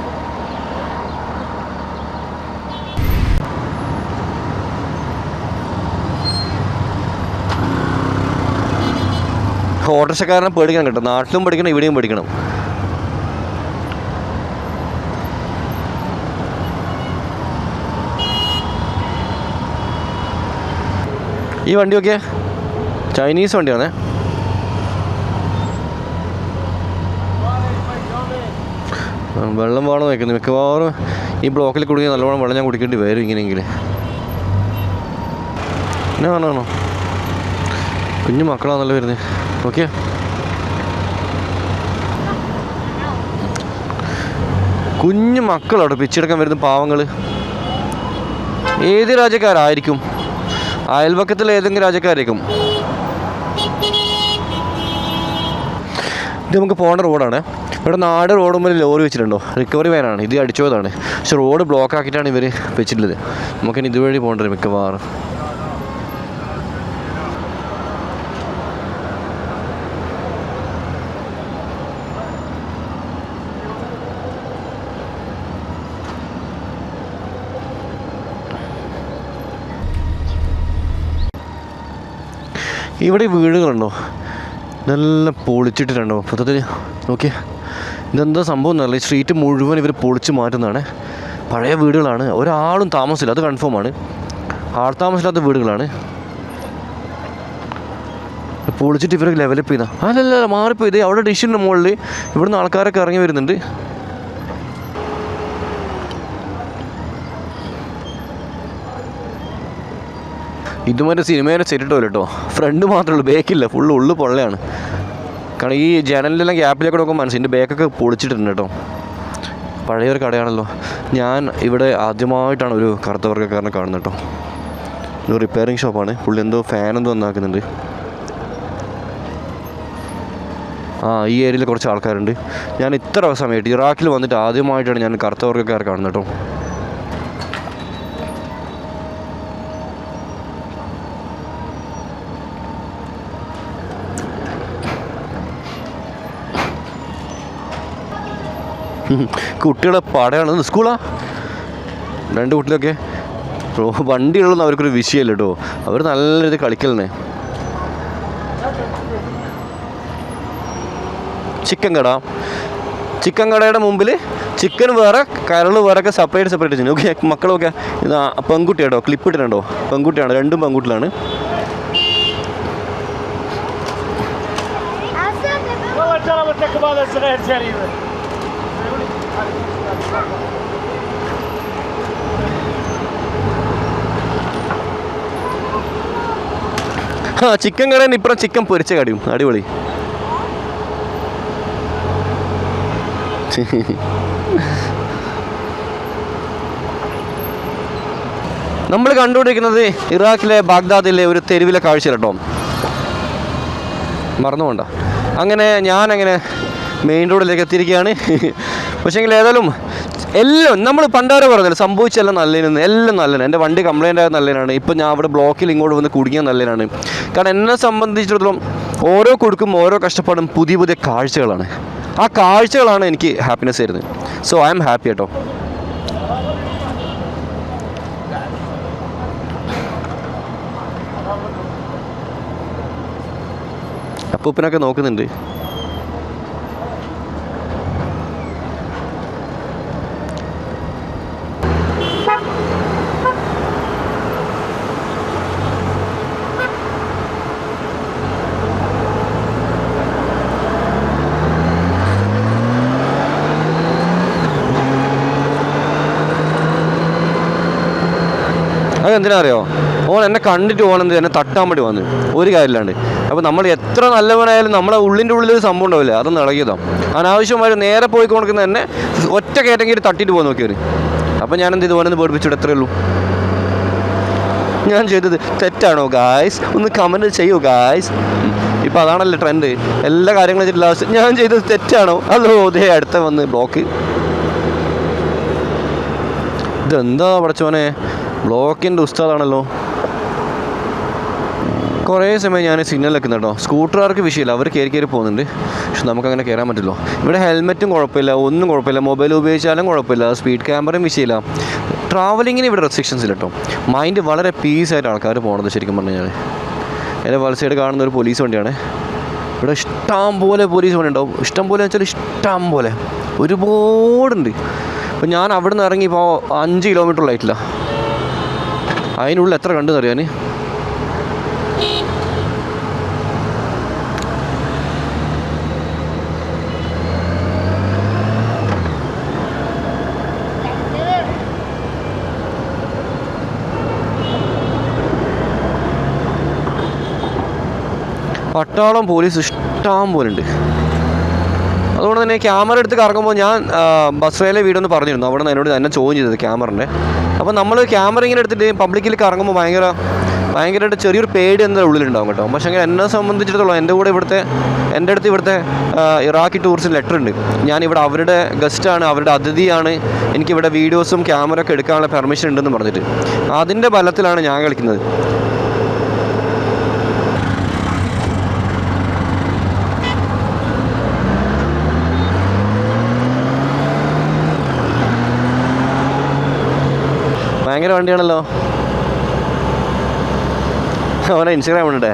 ഓട്ടോറിക്ഷക്കാരനെ പേടിക്കണം കേട്ടോ, നാട്ടിലും പഠിക്കണം, ഇവിടെയും പഠിക്കണം. ഈ വണ്ടി നോക്കിയേ, ചൈനീസ് വണ്ടിയാണേ. വെള്ളം വേണം വയ്ക്കുന്നത്. മിക്കവാറും ഈ ബ്ലോക്കിൽ കുടുങ്ങി നല്ലവണ്ണം വെള്ളം ഞാൻ കുടിക്കേണ്ടി വരും ഇങ്ങനെയെങ്കിൽ. പിന്നെ കാണാണോ, കുഞ്ഞു മക്കളാണല്ലോ വരുന്നത്. ഓക്കെ, കുഞ്ഞു മക്കളോട്ടോ പിച്ചെടുക്കാൻ വരുന്ന പാവങ്ങൾ. ഏത് രാജ്യക്കാരായിരിക്കും? അയൽപക്കത്തിൽ ഏതെങ്കിലും രാജ്യക്കാരായിരിക്കും. ഇത് നമുക്ക് പോകേണ്ട റോഡാണ്. ഇവിടെ നാട് റോഡ് മുമ്പിൽ ലോറി വെച്ചിട്ടുണ്ടോ, റിക്കവറി വാനാണ്. ഇത് അടിച്ചതാണ്, പക്ഷെ റോഡ് ബ്ലോക്ക് ആക്കിയിട്ടാണ് ഇവർ വെച്ചിട്ടുള്ളത്. നമുക്കിനി ഇതുവഴി പോകേണ്ടത് മിക്കവാറും. ഇവിടെ വീടുകളുണ്ടോ, നല്ല പൊളിച്ചിട്ടിട്ടുണ്ടോ മൊത്തത്തിൽ. ഓക്കെ, ഇതെന്താ സംഭവം എന്നല്ല, ഈ സ്ട്രീറ്റ് മുഴുവൻ ഇവർ പൊളിച്ച് മാറ്റുന്നതാണ്. പഴയ വീടുകളാണ്, ഒരാളും താമസമില്ല, അത് കൺഫേമാണ്. ആൾ താമസമില്ലാത്ത വീടുകളാണ്. പൊളിച്ചിട്ട് ഇവർ ഡെവലപ്പ് ചെയ്താൽ അല്ലല്ല മാറിപ്പോയി. അവിടെ ഡിഷിൻ്റെ മുകളിൽ ഇവിടുന്ന് ആൾക്കാരൊക്കെ ഇറങ്ങി വരുന്നുണ്ട്. ഇതുമാതിരി സിനിമേനെ സെറ്റിട്ടോ കേട്ടോ, ഫ്രണ്ട് മാത്രമേ ഉള്ളൂ, ബേക്കില്ല, ഫുള്ള് ഉള്ളു പൊള്ളയാണ്. കാരണം ഈ ജനലിലെല്ലാം ഗ്യാപ്പിലേക്ക് നോക്കുമ്പോൾ മനസ്സിൻ്റെ ബേക്കൊക്കെ പൊളിച്ചിട്ടുണ്ട് കേട്ടോ. പഴയൊരു കടയാണല്ലോ. ഞാൻ ഇവിടെ ആദ്യമായിട്ടാണ് ഒരു കറുത്ത വർഗ്ഗക്കാരനെ കാണുന്നത് കേട്ടോ. ഒരു റിപ്പയറിങ് ഷോപ്പാണ്. പുള്ളി എന്തോ ഫാനെന്തോ നന്നാക്കുന്നുണ്ട്. ഈ ഏരിയയിൽ കുറച്ച് ആൾക്കാരുണ്ട്. ഞാൻ ഇത്ര സമയമായിട്ട് ഇറാഖിൽ വന്നിട്ട് ആദ്യമായിട്ടാണ് ഞാൻ കറുത്ത വർഗ്ഗക്കാരെ കാണുന്നത് കേട്ടോ. കുട്ടികളെ പടയാണ്. സ്കൂളാ രണ്ട് കുട്ടികളൊക്കെ വണ്ടിയുള്ളതെന്ന് അവർക്കൊരു വിഷയമല്ല കേട്ടോ. അവർ നല്ല രീതിയിൽ കളിക്കലേ. ചിക്കൻ കടയുടെ മുമ്പിൽ ചിക്കൻ വേറെ കരൾ വേറെ ഒക്കെ സെപ്പറേറ്റ് ചെയ്യുന്നു. ഓക്കെ, മക്കളൊക്കെ ഇത് പെൺകുട്ടിയാട്ടോ, ക്ലിപ്പ് ഇട്ടിട്ടുണ്ടോ, പെൺകുട്ടിയാണ്, രണ്ടും പെൺകുട്ടികളാണ്. ചിക്കൻ കടയിൽ ഇപ്പുറം ചിക്കൻ പൊരിച്ച കടിയും അടിപൊളി. നമ്മൾ കണ്ടുകൊണ്ടിരിക്കുന്നത് ഇറാഖിലെ ബാഗ്ദാദിലെ ഒരു തെരുവിലെ കാഴ്ച കേട്ടോ, മറന്നുകൊണ്ട. ഞാനങ്ങനെ മെയിൻ റോഡിലേക്ക് എത്തിയിരിക്കുകയാണ്. പക്ഷേങ്കിൽ ഏതായാലും എല്ലാം നമ്മൾ പണ്ടാരെ പറഞ്ഞല്ലോ, സംഭവിച്ചെല്ലാം നല്ലതിനാണ്, എല്ലാം നല്ലതാണ്. എൻ്റെ വണ്ടി കംപ്ലൈൻ്റ് ആയത് നല്ലതാണ്. ഇപ്പം ഞാൻ അവിടെ ബ്ലോക്കിൽ ഇങ്ങോട്ട് വന്ന് കുടുങ്ങിയാൽ നല്ലതാണ്. കാരണം എന്നെ സംബന്ധിച്ചിടത്തോളം ഓരോ കൊടുക്കും ഓരോ കഷ്ടപ്പാടും പുതിയ പുതിയ കാഴ്ചകളാണ്. ആ കാഴ്ചകളാണ് എനിക്ക് ഹാപ്പിനെസ് തരുന്നത്. സോ ഐ എം ഹാപ്പി കേട്ടോ. അപ്പൂപ്പനൊക്കെ നോക്കുന്നുണ്ട്. അതെന്തിനാ അറിയോ, ഓൻ എന്നെ കണ്ടിട്ട് ഓനെന്ത് എന്നെ തട്ടാൻ വേണ്ടി വന്നു, ഒരു കാര്യമില്ലാണ്ട്. അപ്പോൾ നമ്മൾ എത്ര നല്ലവനായാലും നമ്മളെ ഉള്ളിൻ്റെ ഉള്ളിലൊരു സംഭവം ഉണ്ടാവില്ല, അതൊന്നും ഇളകിയതാണ്. അനാവശ്യമായി നേരെ പോയി കൊടുക്കുന്ന എന്നെ ഒറ്റ കയറ്റെങ്കിൽ തട്ടിയിട്ട് പോകാൻ നോക്കിയവർ. അപ്പോൾ ഞാൻ എന്ത് ചെയ്തു, ഓനെന്ന് പേടിപ്പിച്ചിട്ട് എത്രയേ ഉള്ളൂ. ഞാൻ ചെയ്തത് തെറ്റാണോ ഗായ്സ്, ഒന്ന് കമൻറ്റ് ചെയ്യൂ ഗായ്സ്. ഇപ്പോൾ അതാണല്ലോ ട്രെൻഡ്, എല്ലാ കാര്യങ്ങളും വെച്ചിട്ട് ലാസ്റ്റ് ഞാൻ ചെയ്തത് തെറ്റാണോ, അല്ലോ അതേ അടുത്ത വന്ന് ബ്ലോക്ക്. ഇതെന്താ പഠിച്ചോനെ, ബ്ലോക്കിൻ്റെ ഉസ്താദാണല്ലോ. കുറേ സമയം ഞാൻ സിഗ്നൽ വെക്കുന്നു കേട്ടോ. സ്കൂട്ടറുകാർക്ക് വിഷയമില്ല, അവർ കയറി പോകുന്നുണ്ട്. പക്ഷെ നമുക്കങ്ങനെ കയറാൻ പറ്റില്ലോ. ഇവിടെ ഹെൽമെറ്റും കുഴപ്പമില്ല, ഒന്നും കുഴപ്പമില്ല, മൊബൈൽ ഉപയോഗിച്ചാലും കുഴപ്പമില്ല, സ്പീഡ് ക്യാമറയും വിഷയമില്ല. ട്രാവലിങ്ങിന് ഇവിടെ റെസ്ട്രിക്ഷൻസ് ഇല്ല കേട്ടോ. മൈൻഡ് വളരെ പീസായിട്ട് ആൾക്കാർ പോകണത് ശരിക്കും പറഞ്ഞു കഴിഞ്ഞാൽ. എൻ്റെ വല സൈഡ് കാണുന്ന ഒരു പോലീസ് വണ്ടിയാണ്. ഇവിടെ ഇഷ്ടം പോലെ പോലീസ് വണ്ടി ഉണ്ടാവും. ഇഷ്ടം പോലെ വെച്ചാൽ ഇഷ്ടം പോലെ ഒരുപാടുണ്ട്. അപ്പോൾ ഞാൻ അവിടെ നിന്ന് ഇറങ്ങി ഇപ്പോൾ 5 കിലോമീറ്ററിലായിട്ടില്ല. അതിനുള്ളിൽ എത്ര കണ്ടെന്ന് അറിയാൻ. പട്ടാളം പോലീസ് ഇഷ്ടം പോലെ ഉണ്ട്. അതുകൊണ്ട് തന്നെ ക്യാമറ എടുത്ത് കറങ്ങുമ്പോൾ ഞാൻ ബസ്രയിലെ വീടൊന്ന് പറഞ്ഞിരുന്നു. അവിടെ നിന്ന് എന്നോട് തന്നെ ചോദ്യം ചെയ്തത് ക്യാമറൻ്റെ. അപ്പോൾ നമ്മൾ ക്യാമറ ഇങ്ങനെ എടുത്തിട്ട് പബ്ലിക്കിൽ കറങ്ങുമ്പോൾ ഭയങ്കരമായിട്ട് ചെറിയൊരു പേടി എന്താ ഉള്ളിലുണ്ടാവും കേട്ടോ. പക്ഷേ എന്നെ സംബന്ധിച്ചിടത്തോളം എൻ്റെ അടുത്ത് ഇവിടുത്തെ ഇറാഖി ടൂറിസ്റ്റ് ലെറ്റർ ഉണ്ട്. ഞാനിവിടെ അവരുടെ ഗസ്റ്റാണ്, അവരുടെ അതിഥിയാണ്, എനിക്കിവിടെ വീഡിയോസും ക്യാമറ ഒക്കെ എടുക്കാനുള്ള പെർമിഷൻ ഉണ്ടെന്ന് പറഞ്ഞിട്ട്. അതിൻ്റെ ബലത്തിലാണ് ഞാൻ കളിക്കുന്നത്. ഭയങ്കര വണ്ടിയാണല്ലോ. അവനെ ഇൻസ്റ്റാഗ്രാം ഉണ്ടേ.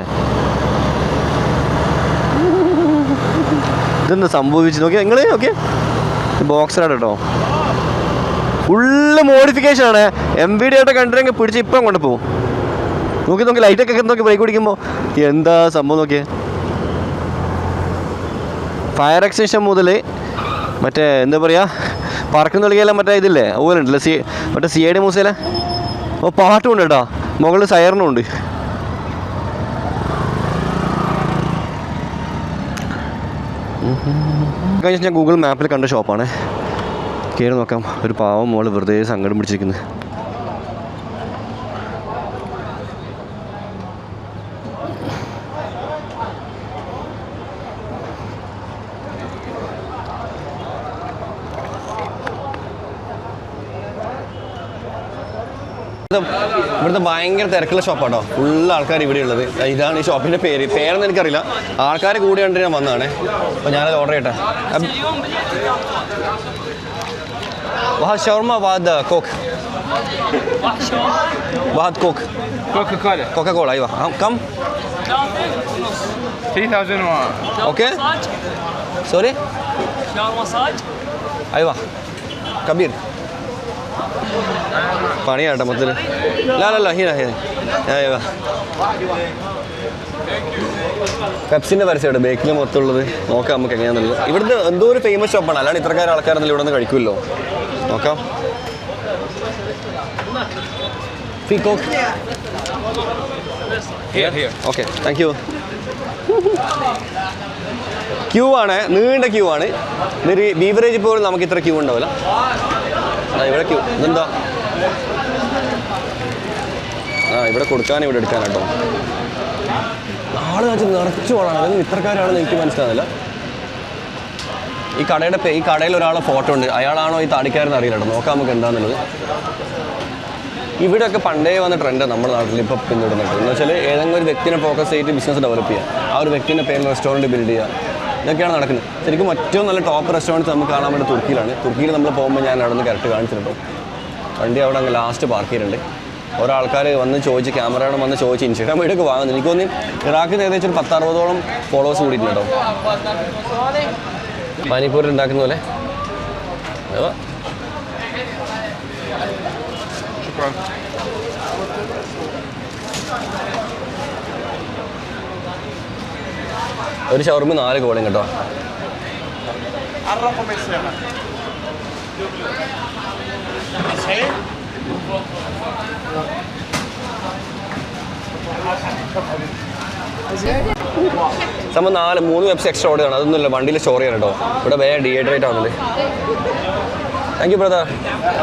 ഇതെന്താ സംഭവിച്ചു നോക്കിയാൽ നിങ്ങൾ? ഓക്കെ, ബോക്സറാണ് കേട്ടോ, ഫുള്ള് മോഡിഫിക്കേഷനാണ്. MVD ആയിട്ട് കണ്ടിട്ടെങ്കിൽ പിടിച്ച് ഇപ്പം കൊണ്ടുപോകും. നോക്കി ലൈറ്റൊക്കെ നോക്കി ബ്രേക്ക് പിടിക്കുമ്പോൾ എന്താ സംഭവം നോക്കിയേ. ഫയർ എക്സ്റ്റൻഷൻ മുതൽ മറ്റേ എന്താ പറയുക, പറക്കുന്ന കളിയെല്ലാം മറ്റേ ഇതില്ലേ അതുപോലെ ഉണ്ടല്ലോ, മറ്റേ CID മൂസയിലെ പാട്ടും ഉണ്ട് കേട്ടോ, മുകളിൽ സൈറനും ഉണ്ട്. കഴിഞ്ഞ ഞാൻ ഗൂഗിൾ മാപ്പിൽ കണ്ട ഷോപ്പാണ്. കയറി നോക്കാം. ഒരു പാവം മോള് വെറുതെ സങ്കടം പിടിച്ചിരിക്കുന്നത്. ഇവിടുത്തെ ഭയങ്കര തിരക്കുള്ള ഷോപ്പാട്ടോ, ഫുള്ള് ആൾക്കാർ ഇവിടെ ഉള്ളത്. ഇതാണ് ഈ ഷോപ്പിൻ്റെ പേരെന്ന് എനിക്കറിയില്ല. ആൾക്കാർ കൂടി കണ്ടിട്ട് ഞാൻ വന്നതാണ്. അപ്പോൾ ഞാനത് ഓർഡർ ചെയ്യട്ടെ. ഷവർമ വാദ് കോക്ക്, വാദ് കോക്ക്, കോക്ക കോള. അയ്യോ കം 3000 ഓക്കെ സോറി അയ്യോ കബീർ പണിയാട്ടെ മൊത്തത്തിൽ. ലാലല്ല ഹീന പെപ്സിൻ്റെ പരസ്യമായിട്ട് ബേക്കിൽ മൊത്തമുള്ളത്. നോക്കാം നമുക്ക് എങ്ങനെയാണെന്നുള്ളത്. ഇവിടുത്തെ എന്തോ ഒരു ഫേമസ് ഷോപ്പാണ്, അല്ലാണ്ട് ഇത്രക്കാർ ആൾക്കാരൊന്നും ഇവിടെ നിന്ന് കഴിക്കുമല്ലോ. നോക്കാം. Okay thank you. ക്യൂ ആണ്, നീണ്ട ക്യൂ ആണ്. ഇതൊരു ബീവറേജ് പോലും നമുക്ക് ഇത്ര ക്യൂ ഉണ്ടാവില്ല. ഇവിടെ ക്യൂ ഇതെന്താ? ഇവിടെ കൊടുക്കാൻ ഇവിടെ എടുക്കാൻ കേട്ടോ. ആള് വെച്ച് നിറച്ചു പോകണം. അതൊന്നും ഇത്രക്കാരാണെന്ന് എനിക്ക് മനസ്സിലാകുന്നില്ല. ഈ കടയിൽ ഒരാളെ ഫോട്ടോ ഉണ്ട്. അയാളാണോ ഈ താടിക്കാരെന്ന് അറിയില്ല കേട്ടോ. നോക്കാം നമുക്ക് എന്താണെന്നുള്ളത്. ഇവിടെയൊക്കെ പണ്ടേ വന്ന ട്രെൻഡാണ് നമ്മുടെ നാട്ടിൽ ഇപ്പോൾ പിന്തുടരുന്നത്. എന്ന് വെച്ചാൽ ഏതെങ്കിലും ഒരു വ്യക്തിനെ ഫോക്കസ് ചെയ്തിട്ട് ബിസിനസ് ഡെവലപ്പ് ചെയ്യുക, ആ ഒരു വ്യക്തിൻ്റെ പേരിൽ റെസ്റ്റോറൻറ്റ് ബിൽഡ് ചെയ്യുക, ഇതൊക്കെയാണ് നടക്കുന്നത്. ശരിക്കും ഏറ്റവും നല്ല ടോപ്പ് റെസ്റ്റോറൻറ്റ്സ് നമുക്ക് കാണാൻ വേണ്ടി തുർക്കിയിലാണ്. തുർക്കിയിൽ നമ്മൾ പോകുമ്പോൾ ഞാൻ അവിടെ നിന്ന് കറക്റ്റ് കാണിച്ചിട്ടുണ്ടോ. വണ്ടി അവിടെ അങ്ങ് ലാസ്റ്റ് പാർക്ക് ചെയ്തിട്ടുണ്ട്. ഓരോ ആൾക്കാർ വന്ന് ചോദിച്ച് ക്യാമറയാണ് വന്ന് ചോദിച്ച് ഇൻസ്റ്റാഗ്രാം വീഡിയോ വാങ്ങുന്നു. എനിക്ക് തോന്നി ഇറാഖിൽ ഏകദേശം ഒരു 10-60ഓളം ഫോളോവേഴ്സ് കൂടിയിട്ടുണ്ടോ. പാനിപ്പൂരി ഉണ്ടാക്കുന്ന പോലെ ഒരു ഷവർമ 4 കോളിയും കേട്ടോ. നമ്മൾ 3 വെബ്സ് എക്സ്ട്രാ ഓർഡർ ചെയ്യണം. അതൊന്നുമില്ല, വണ്ടിയിൽ സ്റ്റോർ ചെയ്യണം കേട്ടോ. ഇവിടെ വേഗം ഡീഹൈഡ്രേറ്റ് ആവുന്നുണ്ട്. Thank you brother.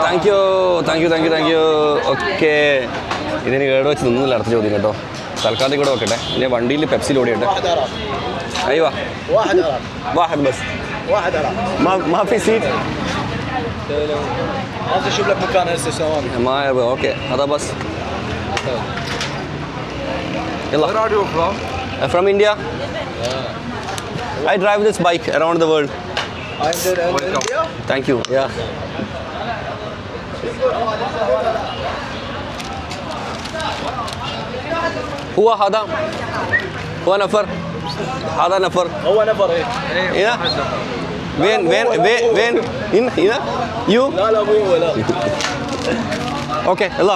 Thank you. Okay, ഇതിന് കേട് വെച്ച് നിന്നില്ല അടുത്ത ചോദ്യം കേട്ടോ. തൽക്കാലത്തേക്ക് കൂടെ വെക്കട്ടെ. ഇനി വണ്ടിയിൽ പെപ്സി ലോഡ് ചെയ്യട്ടെ. അയ്യോ واحد بس ما في سيت هذا شوف لك مكان هسه ثواني. ما يبغى. اوكي هذا بس. يلا. Where are you from? From India. I drive this bike around the world. I'm in India. Thank you. Yeah. هو هذا هو نفر هذا نفر هو نفر ايه. هنا وين هنا you لا لا مو ولا. Okay അല്ലോ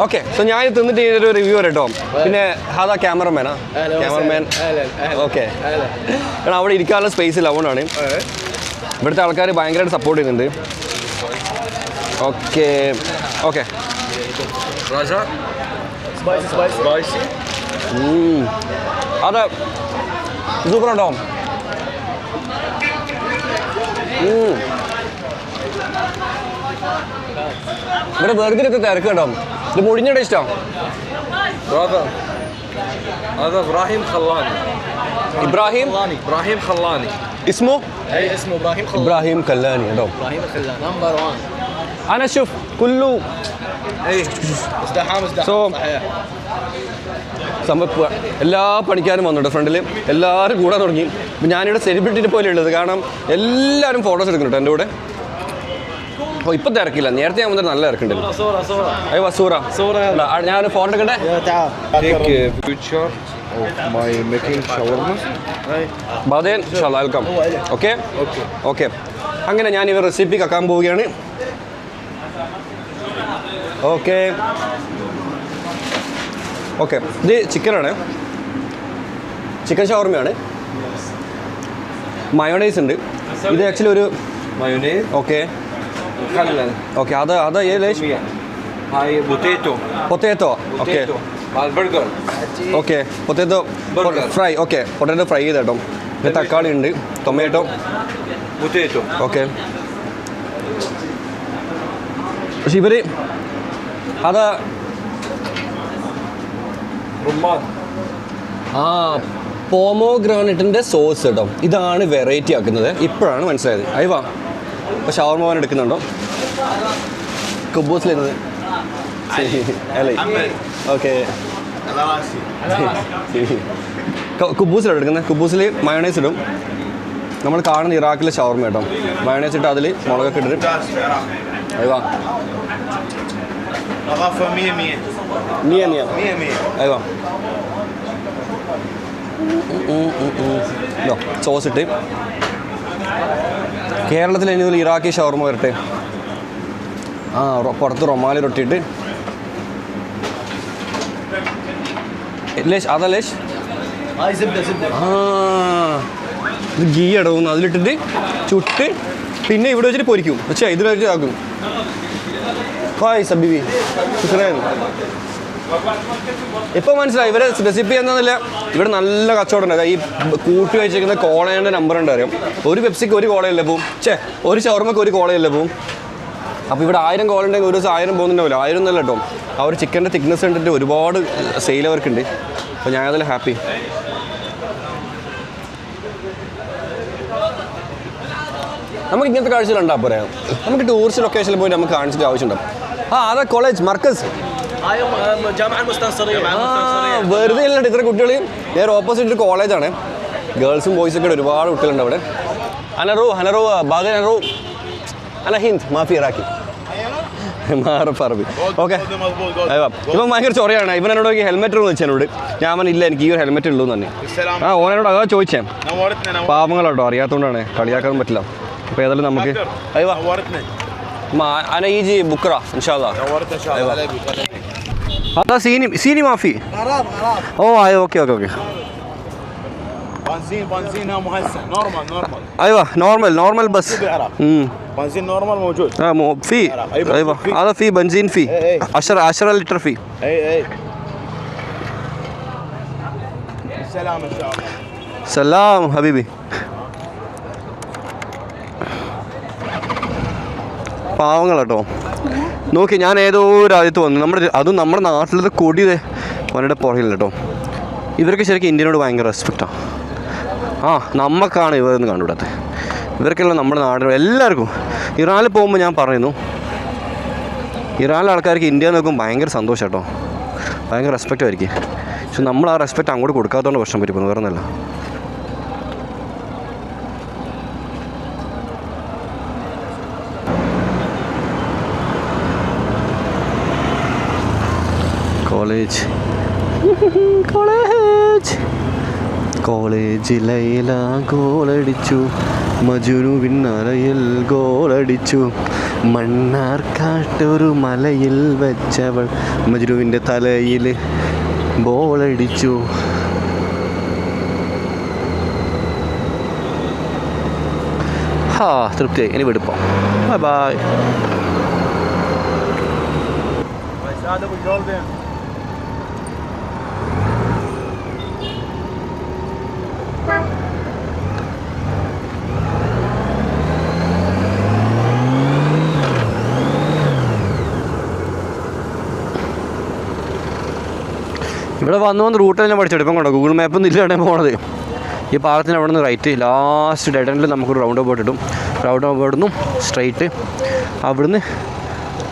ഓക്കെ. സോ ഞാൻ തിന്നിട്ട് ഇതിൻ്റെ ഒരു റിവ്യൂ കേട്ടോ. പിന്നെ ഹാദാ ക്യാമറമാൻ ഓക്കെ. കാരണം അവിടെ ഇരിക്കാനുള്ള സ്പേസ് ഇല്ല, അതുകൊണ്ടാണ്. ഇവിടുത്തെ ആൾക്കാർ ഭയങ്കരമായിട്ട് സപ്പോർട്ട് ചെയ്യുന്നുണ്ട്. Okay okay. راجع سبايسي. അത് സൂപ്പറുണ്ടോ? ഇവിടെ വെറുതെ തിരക്ക് കേട്ടോ. ഇത് മുഴിഞ്ഞ ടേസ്റ്റാണ്. هذا ابراهيم خلاني. ابراهيم خلاني. اسمه اسمه ابراهيم خلاني. ഇബ്രാഹിം കല്ലാനി കേട്ടോ. ابراهيم خلاني نمبر 1. انا شوف كله ازدحام So, صحيح. എല്ലാ പണിക്കാരും വന്നിട്ട് ഫ്രണ്ടിൽ എല്ലാവരും കൂടാൻ തുടങ്ങി. അപ്പം ഞാനിവിടെ സെലിബ്രിറ്റിനെ പോലെ ഉള്ളത്, കാരണം എല്ലാവരും ഫോട്ടോസ് എടുക്കുന്നുണ്ട് എൻ്റെ കൂടെ. അപ്പോൾ ഇപ്പം തിരക്കില്ല, നേരത്തെ ഞാൻ വന്നിട്ട് നല്ല തിരക്കുണ്ടല്ലോ. അയ്യോ വസൂറ ഞാൻ ഫോട്ടോ എടുക്കട്ടെ. Take a picture of my making shawarma. ബാദേൻ വെൽക്കം. Okay okay. അങ്ങനെ ഞാൻ ഇവർ റെസിപ്പി കക്കാൻ പോവുകയാണ്. Okay okay. ഇത് ചിക്കനാണ്, ചിക്കൻ ഷവർമയാണ്. മയോണൈസ് ഉണ്ട്. ഇത് ആക്ച്വലി ഒരു Mayonnaise. ഓക്കെ مخلل. ഓക്കെ. അത് هاي بوتيتو. Potato okay مع البرجر. Okay. Potato fry. Okay potato fry ചെയ്ത് കേട്ടോ. പിന്നെ തക്കാളി ഉണ്ട്, ടൊമാറ്റോ. بوتيتو. ഓക്കെ. പക്ഷെ ഇവർ അത് رمان. പോമോഗ്രാനൈറ്റിൻ്റെ സോസ് കേട്ടോ. ഇതാണ് വെറൈറ്റി ആക്കുന്നത്. ഇപ്പോഴാണ് മനസ്സിലായത്. അയവാ ഇപ്പോൾ ഷവർമ പോകാൻ എടുക്കുന്നുണ്ടോ? കുബൂസിലിരുന്നത് അല്ലേ? ഓക്കെ. കുബൂസിലാണ് എടുക്കുന്നത്. കുബൂസിൽ മയോണൈസ് ഇടും. നമ്മൾ കാണുന്ന ഇറാഖിലെ ഷവർമ കേട്ടോ. മയോണൈസ് ഇട്ട് അതിൽ മുളകൊക്കെ ഇട്ടിട്ട് അയവാ نظافة 100 അയവാ സോസ് ഇട്ട്. കേരളത്തിൽ ഇനി മുതൽ ഇറാഖി ഷവർമ വരട്ടെ. പുറത്ത് റൊമാലി റൊട്ടിയിട്ട് ലേശ് അതാ ലേശ് هاي زبده. ഇത് ഗീ ഇടവും അതിലിട്ടിട്ട് ചുട്ട് പിന്നെ ഇവിടെ വെച്ചിട്ട് പൊരിക്കും. പക്ഷേ ഇതിൽ വെച്ച് ആക്കും. ഹായ് സബിബി ഇപ്പോൾ മനസ്സിലായി ഇവരെ റെസിപ്പി എന്താണെന്നില്ല. ഇവിടെ നല്ല കച്ചവടം ഉണ്ട്. ഈ കൂട്ടി വെച്ചിരിക്കുന്ന കോളേൻ്റെ നമ്പർ ഉണ്ട് അറിയാം. ഒരു പെപ്സിക്ക് 1 കോളയല്ലേ പോവും. ഒരു ഷവർമക്ക് 1 കോളയല്ലേ പോവും. അപ്പോൾ ഇവിടെ 1000 കോളുണ്ടെങ്കിൽ ഒരു ദിവസം 1000 പോകുന്നുണ്ടാവില്ല. 1000 ഒന്നല്ല കേട്ടോ. അവർ ചിക്കൻ്റെ തിക്നെസ് കണ്ടിട്ട് ഒരുപാട് സെയിൽ അവർക്കുണ്ട്. അപ്പോൾ ഞാൻ അതിൽ ഹാപ്പി. നമുക്ക് ഇങ്ങനത്തെ കാഴ്ചകളുണ്ടാ പോരാ. നമുക്ക് ടൂറിസ്റ്റ് ലൊക്കേഷനിൽ പോയി നമുക്ക് കാണിച്ചിട്ട് ആവശ്യമുണ്ടാവും. അതാ കോളേജ് മർക്കസ്. هاي جامعة المستنصرية. വെറുതെ അല്ല ഇത്ര കുട്ടികൾ. നേരെ ഓപ്പോസിറ്റ് ഒരു കോളേജാണ്. ഗേൾസും ബോയ്സൊക്കെ ഒരുപാട് കുട്ടികളുണ്ട് അവിടെ. ഹനറു ബാദൻ ഹനറു അന ഹിന്ദ് മാഫി ഇറാഖി മാറഫ് അറബി. ഓക്കെ, ഇപ്പം ഭയങ്കര ചൊറയാണ്. ഇവൻ എന്നോട് ഹെൽമെറ്റ് ഒന്ന് വെച്ചാൽ എന്നോട്. ഞാൻ ഇല്ല, എനിക്ക് ഈ ഒരു ഹെൽമെറ്റ് ഉള്ളൂ എന്ന് തന്നെ. ആ, ഓനോട് അതാ ചോദിച്ചേ. പാവങ്ങളാട്ടോ, അറിയാത്തതുകൊണ്ടാണ്, കളിയാക്കാൻ പറ്റില്ല. അപ്പോൾ ഏതായാലും നമുക്ക് أنا يجي بكرة إن شاء الله. هذا صيني ما في. أوه أيوة أوكي. بنزين مهسه نورمال. أيوة نورمال بس. بنزين نورمال موجود. في. أيوة هذا في بنزين في 10 لتر في. اي سلام إن شاء الله. سلام حبيبي. പാവങ്ങളാട്ടോ. നോക്കി, ഞാൻ ഏതോ രാജ്യത്ത് വന്നു. നമ്മുടെ നാട്ടിലത്തെ കൊടി അവരുടെ പുറകില്ല കേട്ടോ. ഇവർക്ക് ശരിക്കും ഇന്ത്യനോട് ഭയങ്കര റെസ്പെക്റ്റാണ്. നമുക്കാണ് ഇവരൊന്നും കണ്ടുവിടാത്തത്. ഇവർക്കെല്ലാം നമ്മുടെ നാടിനോട് എല്ലാവർക്കും. ഇറാനിൽ പോകുമ്പോൾ ഞാൻ പറയുന്നു, ഇറാനിലെ ആൾക്കാർക്ക് ഇന്ത്യ നോക്കുമ്പോൾ ഭയങ്കര സന്തോഷം കേട്ടോ, ഭയങ്കര റെസ്പെക്റ്റ് ആയിരിക്കും. പക്ഷെ നമ്മൾ ആ റെസ്പെക്റ്റ് അങ്ങോട്ട് കൊടുക്കാത്തതുകൊണ്ട് പ്രശ്നം പറ്റിപ്പോകുന്നു, വേറെ ഒന്നല്ല. കോളേജ് ലൈല ഗോളടിച്ചു, മജുനുവിൻ അറയിൽ ഗോളടിച്ചു, മണ്ണാർക്കാട്ടൊരു മലയിൽ വെച്ചവൾ മജുനുവിൻ്റെ തലയിൽ ബോളടിച്ചു. തൃപ്തിയായി, ഇനി വിടുപ്പം. ബൈ. ഇവിടെ വന്ന് റൂട്ടെല്ലാം പഠിച്ചെടുത്ത് ഇപ്പം കൊണ്ടോ ഗൂഗിൾ മാപ്പൊന്നും ഇല്ലാണ്ട് പോണത്. ഈ പാലത്തിന് അവിടെ നിന്ന് റൈറ്റ്, ലാസ്റ്റ് ഡെഡ് എൻഡിൽ നമുക്കൊരു റൗണ്ട് അബൌട്ട് ഇടും. റൗണ്ട് അബൌട്ട് നിന്നും സ്ട്രൈറ്റ്, അവിടുന്ന്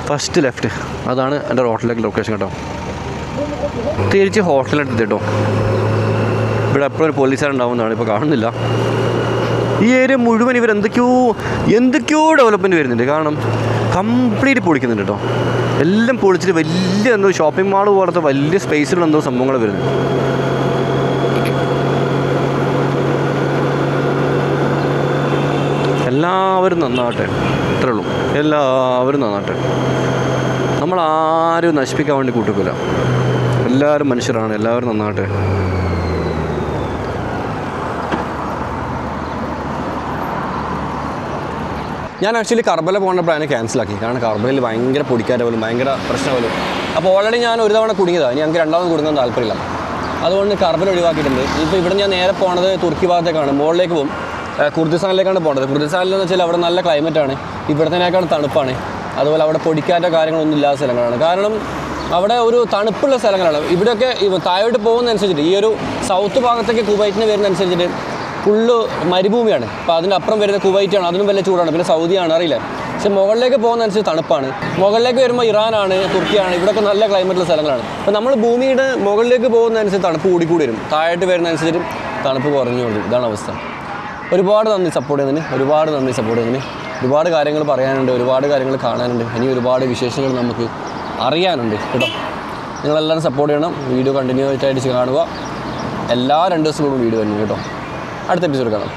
ഫസ്റ്റ് ലെഫ്റ്റ്. അതാണ് എൻ്റെ ഹോട്ടലിലേക്ക് ലൊക്കേഷൻ കേട്ടോ. തിരിച്ച് ഹോട്ടലിലെടുത്ത് കേട്ടോ. ഇവിടെ എപ്പോഴും ഒരു പോലീസുകാരുണ്ടാവുന്നതാണ്, ഇപ്പോൾ കാണുന്നില്ല. ഈ ഏരിയ മുഴുവൻ ഇവർ എന്തൊക്കെയോ ഡെവലപ്മെൻറ്റ് വരുന്നുണ്ട്. കാരണം കംപ്ലീറ്റ് പൊളിക്കുന്നുണ്ട് കേട്ടോ. എല്ലാം പൊളിച്ചിട്ട് വലിയ എന്തോ ഷോപ്പിംഗ് മാൾ പോലത്തെ വലിയ സ്പേസിലുള്ള എന്തോ സംഭവങ്ങൾ വരുന്നു. എല്ലാവരും നന്നാട്ടെ, അത്രേ ഉള്ളൂ. എല്ലാവരും നന്നാട്ടെ. നമ്മളാരും നശിപ്പിക്കാൻ വേണ്ടി കൂട്ടിക്കില്ല. എല്ലാവരും മനുഷ്യരാണ്, എല്ലാവരും നന്നാട്ടെ. ഞാൻ ആക്ച്വലി കർബല പോകേണ്ട പ്ലാന് ക്യാൻസലാക്കി. കാരണം കർബലയിൽ ഭയങ്കര പൊടിക്കാറ്റ് പോലും, ഭയങ്കര പ്രശ്നം പോലും. അപ്പോൾ ഓൾറെഡി ഞാൻ ഒരു തവണ കുടുങ്ങിയതാണ്. ഇനി ഞങ്ങൾക്ക് രണ്ടാമത് കുടുങ്ങാൻ താല്പര്യമില്ല. അതുകൊണ്ട് കർബല ഒഴിവാക്കിയിട്ടുണ്ട്. ഇപ്പോൾ ഇവിടെ ഞാൻ നേരെ പോണത് തുർക്കി ഭാഗത്തേക്കാണ്, മുകളിലേക്ക് പോകും. കുർദിസ്ഥാനിലേക്കാണ് പോകേണ്ടത്. കുർദിസ്ഥാനിലെന്ന് വെച്ചാൽ അവിടെ നല്ല ക്ലൈമറ്റാണ്, ഇവിടത്തേക്കാൾ തണുപ്പാണ്. അതുപോലെ അവിടെ പൊടിക്കാറ്റോ കാര്യങ്ങളൊന്നും ഇല്ലാത്ത സ്ഥലങ്ങളാണ്. കാരണം അവിടെ ഒരു തണുപ്പുള്ള സ്ഥലങ്ങളാണ്. ഇവിടെയൊക്കെ താഴോട്ട് പോകുന്നതനുസരിച്ചിട്ട്, ഈ ഒരു സൗത്ത് ഭാഗത്തേക്ക് കുവൈറ്റിന് വരുന്നതനുസരിച്ചിട്ട് ഫുള്ള് മരുഭൂമിയാണ്. അപ്പോൾ അതിനപ്പുറം വരുന്ന കുവൈറ്റാണ്, അതിനും വലിയ ചൂടാണ്. പിന്നെ സൗദിയാണ്, അറിയില്ല. പക്ഷെ മുകളിലേക്ക് പോകുന്നതനുസരിച്ച് തണുപ്പാണ്. മുകളിലേക്ക് വരുമ്പോൾ ഇറാനാണ്, തുർക്കിയാണ്, ഇവിടെയൊക്കെ നല്ല ക്ലൈമറ്റുള്ള സ്ഥലങ്ങളാണ്. അപ്പോൾ നമ്മൾ ഭൂമിയുടെ മുകളിലേക്ക് പോകുന്നതനുസരിച്ച് തണുപ്പ് കൂടി വരും, താഴോട്ട് വരുന്നതനുസരിച്ച് തണുപ്പ് കുറഞ്ഞു വരും. ഇതാണ് അവസ്ഥ. ഒരുപാട് നന്ദി സപ്പോർട്ട് ചെയ്യുന്നതിന്. ഒരുപാട് കാര്യങ്ങൾ പറയാനുണ്ട്, ഒരുപാട് കാര്യങ്ങൾ കാണാനുണ്ട്, ഇനി ഒരുപാട് വിശേഷങ്ങൾ നമുക്ക് അറിയാനുണ്ട് കേട്ടോ. നിങ്ങളെല്ലാവരും സപ്പോർട്ട് ചെയ്യണം. വീഡിയോ കണ്ടിന്യൂസ് ആയിട്ട് കാണുക. എല്ലാ 2 ദിവസം കൂടും വീഡിയോ വരുന്നു കേട്ടോ. അടുത്ത എപ്പിസോഡ് കാണാം.